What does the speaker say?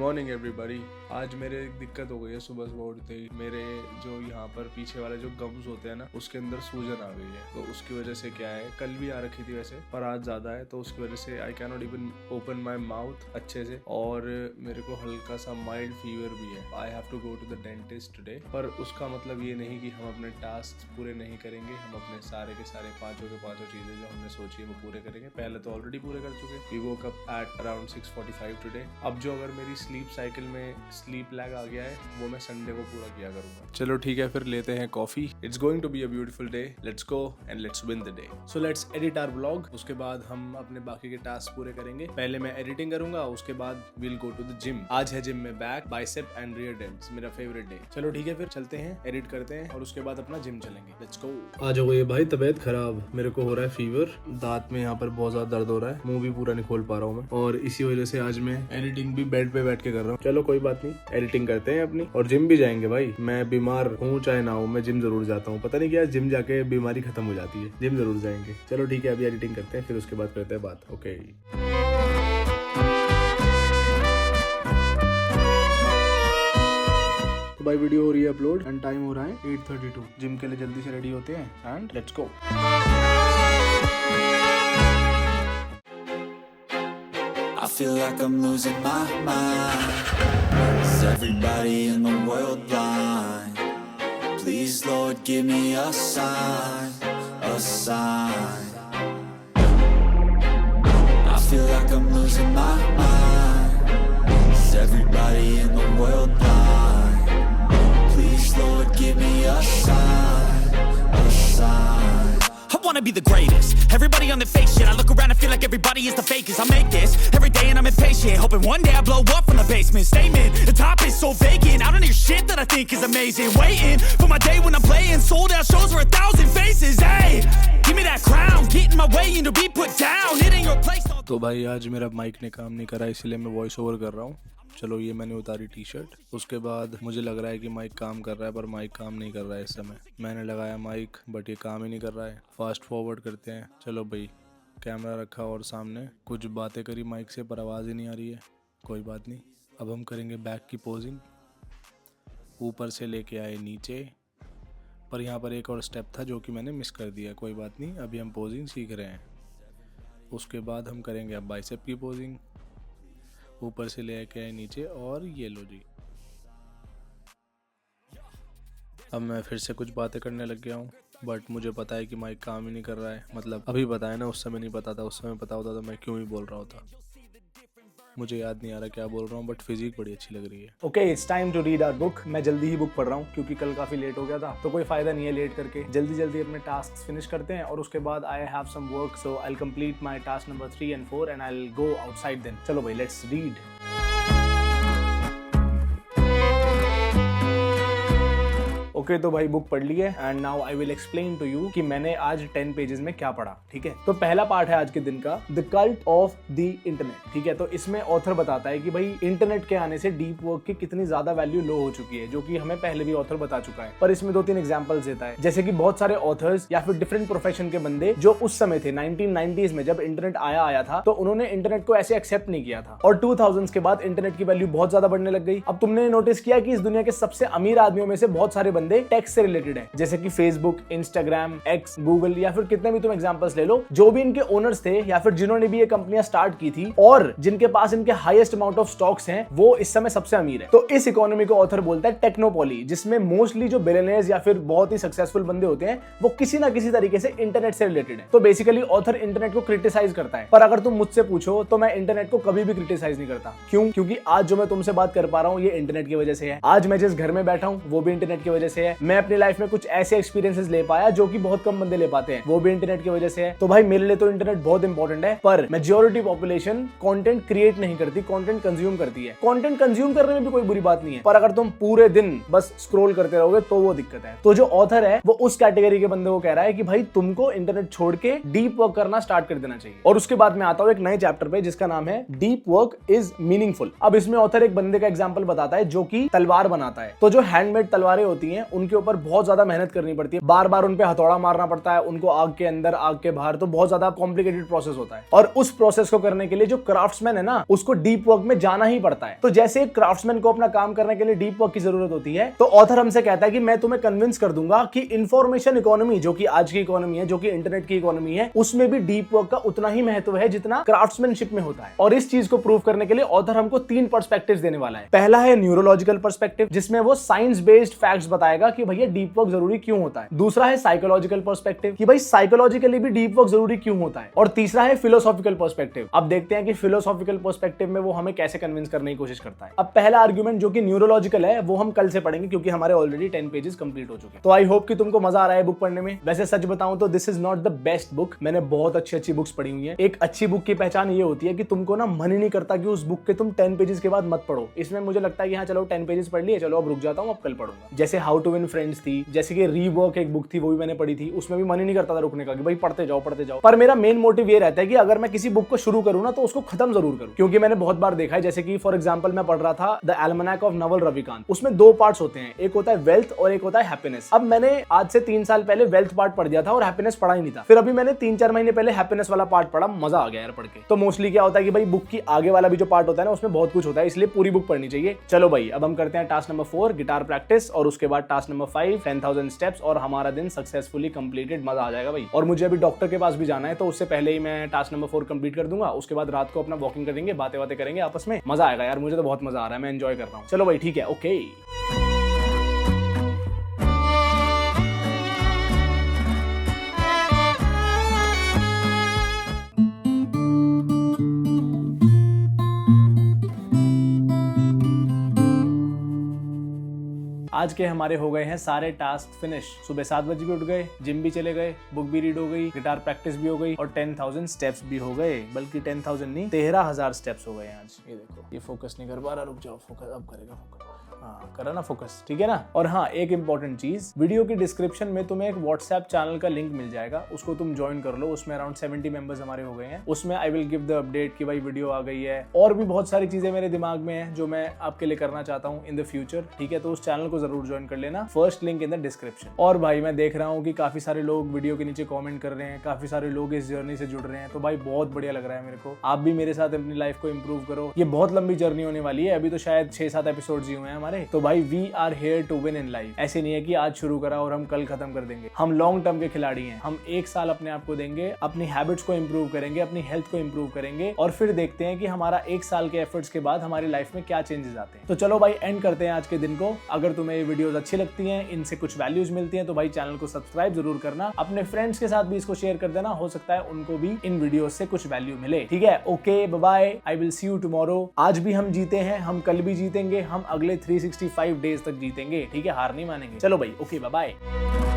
Morning everybody. आज मेरे एक दिक्कत हो गई है सुबह सुबह उठते ही। मेरे जो यहाँ पर पीछे वाले जो गम्स होते हैं ना, उसके अंदर सूजन आ गई है। तो उसकी वजह से क्या है, कल भी आ रखी थी वैसे, पर आज ज़्यादा है, तो उसकी वजह से I can not even open my mouth अच्छे से, और मेरे को हल्का सा माइल्ड फीवर भी है। I have to go to the dentist today. पर उसका मतलब ये नहीं कि हम अपने टास्क पूरे नहीं करेंगे। हम अपने सारे के सारे पाँचों के पाँचों चीज़ें जो हमने सोची है वो पूरे करेंगे। पहले तो ऑलरेडी पूरे कर चुके। We woke up at around 6:45 today. अब जो अगर मेरी स्लीप साइकिल में स्लीप लैग आ गया है, वो मैं संडे को पूरा किया करूंगा। चलो ठीक है, फिर लेते हैं coffee. It's going to be a beautiful day. Let's go and let's win the day. So let's edit our vlog. उसके बाद हम अपने बाकी के टास्क पूरे करेंगे। पहले मैं एडिटिंग करूंगा, उसके बाद will go to the gym. आज है जिम में back, bicep and rear delts, मेरा फेवरेट डे। चलो ठीक है, फिर चलते हैं, एडिट करते हैं और उसके बाद अपना जिम चलेंगे। Let's go. आज हो गई भाई तबीयत खराब। मेरे को हो रहा है फीवर, दांत में यहाँ पर बहुत ज्यादा दर्द हो रहा है, मुंह भी पूरा नहीं खोल पा रहा हूँ मैं, और इसी वजह से आज मैं एडिटिंग भी बेड पे बैठ के कर रहा हूँ। चलो कोई बात नहीं, एडिटिंग करते हैं अपनी और जिम भी जाएंगे भाई। मैं बीमार हूँ चाहे ना हूँ, मैं जिम जरूर जाता हूँ। पता नहीं क्या, जिम जाके बीमारी खत्म हो जाती है। जिम जरूर जाएंगे। चलो ठीक है, अभी एडिटिंग करते हैं, फिर उसके बाद करते हैं बात। ओके तो भाई वीडियो हो रही है अपलोड एंड टाइम हो रहा है 8:32। जिम के लिए जल्दी से रेडी होते हैं and let's go. I feel like I'm losing my mind. Is everybody in the world blind? Please, Lord, give me a sign, a sign. I feel like I'm losing my mind. Is everybody in the world blind? Please, Lord, give me a sign, a sign. I wanna be the greatest. Everybody on the fake shit. I look around and feel like everybody is the fakest. I make this every day and I'm impatient, hoping one day I blow up from the basement. Statement, the top is so vacant. I don't hear shit that I think is amazing. Waiting for my day when I'm playing sold out shows for 1,000 faces. Hey, give me that crown, get in my way and to be put down. It ain't your place. तो भाई आज मेरा mic ने काम नहीं करा, इसलिए मैं वॉइस ओवर कर रहा हूँ। चलो ये मैंने उतारी टी शर्ट। उसके बाद मुझे लग रहा है कि माइक काम कर रहा है, पर माइक काम नहीं कर रहा है इस समय। मैंने लगाया माइक बट ये काम ही नहीं कर रहा है। फास्ट फॉरवर्ड करते हैं। चलो भाई, कैमरा रखा और सामने कुछ बातें करी माइक से, पर आवाज़ ही नहीं आ रही है। कोई बात नहीं, अब हम करेंगे बैक की पोजिंग। ऊपर से लेके आए नीचे, पर यहाँ पर एक और स्टेप था जो कि मैंने मिस कर दिया। कोई बात नहीं, अभी हम पोजिंग सीख रहे हैं। उसके बाद हम करेंगे अब बाइसेप की पोजिंग। ऊपर से ले के आए नीचे, और ये लो जी। अब मैं फिर से कुछ बातें करने लग गया हूँ, बट मुझे पता है कि माइक काम ही नहीं कर रहा है। मतलब अभी पता है ना, उस समय नहीं पता था। उस समय पता होता तो मैं क्यों ही बोल रहा होता। मुझे याद नहीं आ रहा क्या बोल रहा हूँ, बट फिजिक बड़ी अच्छी लग रही है। Okay, it's time to read our book. मैं जल्दी ही बुक पढ़ रहा हूँ क्योंकि कल काफी लेट हो गया था, तो कोई फायदा नहीं है लेट करके। जल्दी जल्दी अपने टास्क फिनिश करते हैं और उसके बाद I have some work, so I will complete my task number 3 and 4 and I will go outside then. चलो भाई, लेट्स रीड। ओके तो भाई बुक पढ़ ली है and now I will explain to you कि मैंने आज 10 पेजेस में क्या पढ़ा। ठीक है, तो पहला पार्ट है आज के दिन का, the cult of the internet. ठीक है, तो इसमें ऑथर बताता है कि भाई इंटरनेट के आने से डीप वर्क की कितनी ज्यादा वैल्यू लो हो चुकी है, जो कि हमें पहले भी ऑथर बता चुका है। पर इसमें 2-3 एग्जांपल्स देता है, जैसे कि बहुत सारे ऑथर्स या फिर डिफरेंट प्रोफेशन के बंदे जो उस समय थे 1990s में, जब इंटरनेट आया था, तो उन्होंने इंटरनेट को ऐसे एक्सेप्ट नहीं किया था, और 2000s के बाद इंटरनेट की वैल्यू बहुत ज्यादा बढ़ने लग गई। अब तुमने नोटिस किया कि इस दुनिया के सबसे अमीर आदमियों में से बहुत सारे बंदे टेक से रिलेटेड है, जैसे कि फेसबुक, इंस्टाग्राम, एक्स, गूगल, या फिर कितने भी तुम एग्जांपल्स ले लो। जो भी इनके ओनर्स थे या फिर जिन्होंने भी ये कंपनियां स्टार्ट की थी और जिनके पास इनके हाईएस्ट अमाउंट ऑफ स्टॉक्स हैं, वो इस समय सबसे अमीर है। तो इस इकोनॉमी को ऑथर बोलता है टेक्नोपॉली, जिसमें मोस्टली जो बिलियनियर्स या फिर बहुत ही सक्सेसफुल बंदे होते हैं, वो किसी ना किसी तरीके से इंटरनेट से रिलेटेड है। तो बेसिकली ऑथर इंटरनेट को क्रिटिसाइज करता है, पर अगर तुम मुझसे पूछो तो मैं इंटरनेट को कभी भी क्रिटिसाइज नहीं करता। क्यों? क्योंकि आज जो मैं तुमसे बात कर पा रहा हूँ, ये इंटरनेट की वजह से है। आज मैं जिस घर में बैठा हूँ, वो भी इंटरनेट की वजह से है। मैं अपनी लाइफ में कुछ ऐसे एक्सपीरियंसेस ले पाया जो कि बहुत कम बंदे ले पाते हैं, वो भी इंटरनेट की वजह से है। तो भाई मेरे लिए तो इंटरनेट बहुत इंपॉर्टेंट है, पर मेजॉरिटी पॉपुलेशन कंटेंट क्रिएट नहीं करती, कंटेंट कंज्यूम करती है। कंटेंट कंज्यूम करने में भी कोई बुरी बात नहीं है, पर अगर तुम पूरे दिन बस स्क्रॉल करते रहोगे तो वो दिक्कत है। तो जो ऑथर है वो उस कैटेगरी के बंदे को कह रहा है कि भाई तुमको इंटरनेट छोड़ के डीप वर्क करना स्टार्ट कर देना चाहिए। और उसके बाद मैं आता हूँ एक नए चैप्टर पे जिसका नाम है डीप वर्क इज मीनिंगफुल। अब इसमें ऑथर एक बंदे का एग्जांपल बताता है जो कि तलवार बनाता है। तो जो हैंडमेड तलवारें होती हैं उनके ऊपर बहुत ज्यादा मेहनत करनी पड़ती है, बार बार उन पे हथौड़ा मारना पड़ता है, उनको आग के अंदर आग के बाहर, तो बहुत ज्यादा कॉम्प्लिकेटेड प्रोसेस होता है। और उस प्रोसेस को करने के लिए जो क्राफ्ट्समैन है ना, उसको डीप वर्क में जाना ही पड़ता है। तो जैसे एक क्राफ्ट्समैन को अपना काम करने के लिए डीप वर्क की जरूरत होती है, तो ऑथर हमसे कहता है कि मैं तुम्हें कन्विंस कर दूंगा कि इंफॉर्मेशन इकोनॉमी, जो कि आज की इकोनॉमी है, जो कि इंटरनेट की इकोनॉमी है, उसमें भी डीप वर्क का उतना ही महत्व है जितना क्राफ्ट्समैनशिप में होता है। और इस चीज को प्रूव करने के लिए ऑथर हमको 3 पर्सपेक्टिव्स देने वाला है। पहला है न्यूरोलॉजिकल पर्सपेक्टिव, जिसमें वो साइंस बेस्ड फैक्ट्स बताएगा कि भैया डीप वर्क जरूरी क्यों होता है। दूसरा है साइकोलॉजिकल पर्सपेक्टिव, कि भाई साइकोलॉजिकली भी डीप वर्क जरूरी क्यों होता है। और तीसरा है फिलोसॉफिकल पर्सपेक्टिव। अब देखते हैं कि फिलोसॉफिकल पर्सपेक्टिव में वो हमें कैसे कन्विंस करने की कोशिश करता है। अब पहला आर्गुमेंट जो कि न्यूरोलॉजिकल है, वो हम कल से पढ़ेंगे, क्योंकि हमारे ऑलरेडी 10 पेजेस कंप्लीट हो चुके हैं। तो आई होप कि तुमको मजा आ रहा है बुक पढ़ने में। वैसे सच बताऊं तो this is not the best book, मैंने बहुत अच्छी बुक्स पढ़ी हुई है। एक अच्छी बुक की पहचान ये होती है कि तुमको ना मन ही नहीं करता कि उस बुक के तुम 10 पेजेस के बाद मत पढ़ो। इसमें मुझे लगता है कि हाँ चलो 10 पेजेस पढ़ लिए, चलो अब रुक जाता हूँ, अब कल पढ़ूंगा। जैसे हाउ टू विन फ्रेंड्स थी, जैसे कि रीवर्क एक बुक थी, वो भी मैंने पढ़ी थी, उसमें भी मन ही नहीं करता था रुकने का कि भाई पढ़ते जाओ पढ़ते जाओ। पर मेरा मेन मोटिव ये रहता है कि अगर मैं किसी बुक को शुरू करूँ ना, तो उसको खत्म जरूर करूँ। क्योंकि मैंने बहुत बार देखा है, जैसे कि फॉर एग्जाम्पल मैं पढ़ रहा था the almanac of Naval Ravikant, उसमें 2 पार्ट्स होते हैं, एक होता है वेल्थ और एक होता है हैप्पीनेस। अब मैंने आज से 3 साल पहले वेल्थ पार्ट पढ़ दिया था और हैप्पीनेस पढ़ा ही नहीं था। फिर अभी मैंने 3-4 महीने पहले हैप्पीनेस वाला पार्ट पढ़ा, मजा आ गया यार पढ़ के। तो मोस्टली क्या होता है कि भाई बुक की आगे वाला भी जो पार्ट होता है ना, उसमें बहुत कुछ होता है, इसलिए पूरी बुक पढ़नी चाहिए। चलो भाई अब हम करते हैं टास्क नंबर 4 गिटार प्रैक्टिस, और उसके बाद टास्क नंबर 5 10,000 स्टेप्स, और हमारा दिन सक्सेसफुली कंप्लीटेड। मजा आ जाएगा भाई। और मुझे अभी डॉक्टर के पास भी जाना है, तो उससे पहले ही मैं टास्क नंबर 4 कंप्लीट कर दूंगा। उसके बाद रात को अपना वॉकिंग करेंगे, बातें करेंगे आपस में, मजा आएगा यार। मुझे तो बहुत मजा आ रहा है, मैं एंजॉय कर रहा हूँ। चलो भाई ठीक है, ओके। आज के हमारे हो गए हैं सारे टास्क फिनिश। सुबह 7 बजे भी उठ गए, जिम भी चले गए, बुक भी रीड हो गई, गिटार प्रैक्टिस भी हो गई, और 10,000 स्टेप्स भी हो गए। बल्कि 10,000 नहीं, 13,000 स्टेप्स हो गए आज। ये देखो, ये फोकस नहीं कर पा रहा, रुक जाओ, फोकस अब करेगा। फोकस, हाँ करा ना फोकस, ठीक है ना। और हाँ एक इंपॉर्टेंट चीज, वीडियो की डिस्क्रिप्शन में तुम्हें एक व्हाट्सएप चैनल का लिंक मिल जाएगा, उसको तुम ज्वाइन कर लो। उसमें अराउंड 70 मेंबर्स हमारे हो गए हैं। उसमें I will give the update कि भाई वीडियो आ गई है, और भी बहुत सारी चीजें मेरे दिमाग में है जो मैं आपके लिए करना चाहता हूँ इन द फ्यूचर, ठीक है। तो उस चैनल को जरूर ज्वाइन कर लेना, first link in the description. और भाई मैं देख रहा हूँ कि काफी सारे लोग वीडियो के नीचे कमेंट कर रहे हैं, काफी सारे लोग इस जर्नी से जुड़ रहे हैं, तो भाई बहुत बढ़िया लग रहा है मेरे को। आप भी मेरे साथ अपनी लाइफ को इंप्रूव करो। ये बहुत लंबी जर्नी होने वाली है, अभी तो शायद 6-7 एपिसोड्स ही हुए हैं हमारे। तो भाई we are here to win in life. ऐसे नहीं है कि आज शुरू करा और हम कल खत्म कर देंगे। हम लॉन्ग टर्म के खिलाड़ी हैं। हम 1 साल अपने आप को देंगे, अपनी हैबिट्स को इंप्रूव करेंगे, अपनी हेल्थ को इंप्रूव करेंगे, और फिर देखते हैं कि हमारा 1 साल के एफर्ट्स के बाद हमारी लाइफ में क्या चेंजेस आते हैं। तो चलो भाई एंड करते हैं आज के दिन को। अगर तुम्हें ये वीडियोस अच्छी लगती हैं, इनसे कुछ वैल्यूज मिलती हैं, तो भाई चैनल को सब्सक्राइब जरूर करना। अपने फ्रेंड्स के साथ भी इसको शेयर कर देना, हो सकता है उनको भी इन वीडियोस से कुछ वैल्यू मिले, ठीक है। Okay bye bye, I will see you tomorrow. आज भी हम जीते हैं, हम कल भी जीतेंगे, हम अगले 365 डेज तक जीतेंगे, ठीक है। हार नहीं मानेंगे। चलो भाई ओके बाय बाय।